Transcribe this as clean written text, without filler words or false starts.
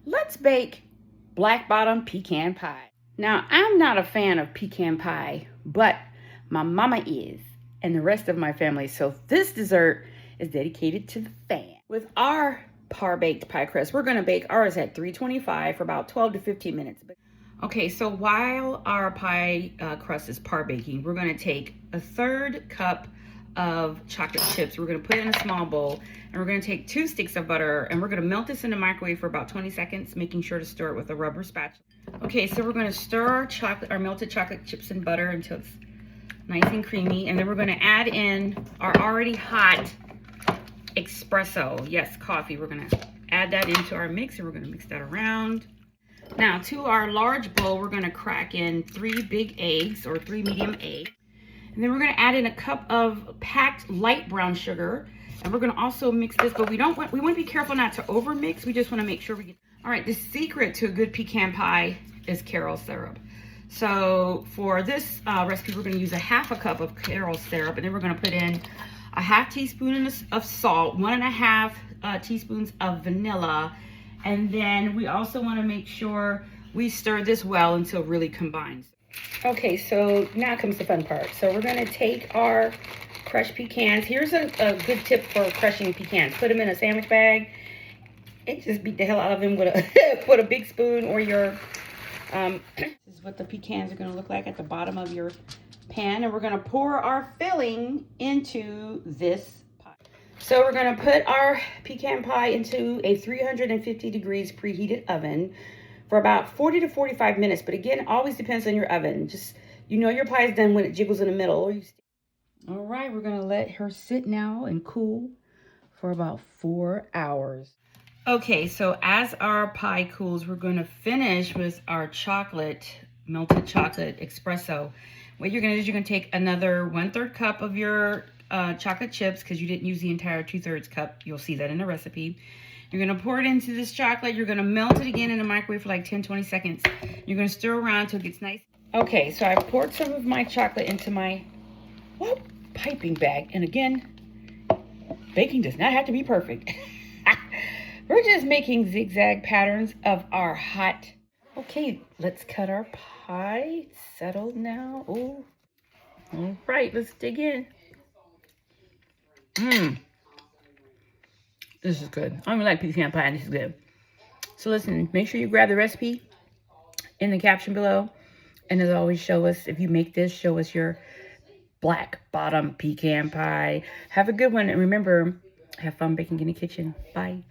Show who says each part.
Speaker 1: let's bake black bottom pecan pie. Now, I'm not a fan of pecan pie, but my mama is, and the rest of my family. So this dessert is dedicated to the fan. With our par-baked pie crust, we're gonna bake ours at 325 for about 12 to 15 minutes. Okay, so while our pie crust is par-baking, we're gonna take a 1/3 cup of chocolate chips. We're gonna put it in a small bowl, and we're gonna take 2 sticks of butter, and we're gonna melt this in the microwave for about 20 seconds, making sure to stir it with a rubber spatula. Okay, so we're gonna stir our melted chocolate chips and butter until it's nice and creamy, and then we're gonna add in our already hot espresso, yes, coffee. We're gonna add that into our mix, and we're gonna mix that around. Now, to our large bowl, we're gonna crack in 3 big eggs, or 3 medium eggs. And then we're gonna add in a cup of packed light brown sugar. And we're gonna also mix this, but we want to be careful not to over mix. We just wanna make sure we get, all right, the secret to a good pecan pie is Karo syrup. So for this recipe, we're gonna use a 1/2 cup of Karo syrup, and then we're gonna put in a 1/2 teaspoon of salt, 1.5 teaspoons of vanilla. And then we also wanna make sure we stir this well until it really combines. Okay, so now comes the fun part. So we're gonna take our crushed pecans. Here's a good tip for crushing pecans. Put them in a sandwich bag and just beat the hell out of them with a big spoon or your, this is what the pecans are gonna look like at the bottom of your pan. And we're gonna pour our filling into this pot. So we're gonna put our pecan pie into a 350 degrees preheated oven for about 40 to 45 minutes. But again, always depends on your oven. Just, you know your pie is done when it jiggles in the middle. All right, we're gonna let her sit now and cool for about 4 hours. Okay, so as our pie cools, we're gonna finish with our melted chocolate espresso. What you're gonna do is you're gonna take another 1/3 cup of your chocolate chips, because you didn't use the entire 2/3 cup. You'll see that in the recipe. You're gonna pour it into this chocolate. You're gonna melt it again in the microwave for like 10, 20 seconds. You're gonna stir around until it gets nice. Okay, so I poured some of my chocolate into my piping bag. And again, baking does not have to be perfect. We're just making zigzag patterns of our hot. Okay, let's cut our pie. It's settled now. Oh, all right, let's dig in. This is good. I don't like pecan pie, and this is good. So listen, make sure you grab the recipe in the caption below. And as always, show us, if you make this, show us your black bottom pecan pie. Have a good one. And remember, have fun baking in the kitchen. Bye.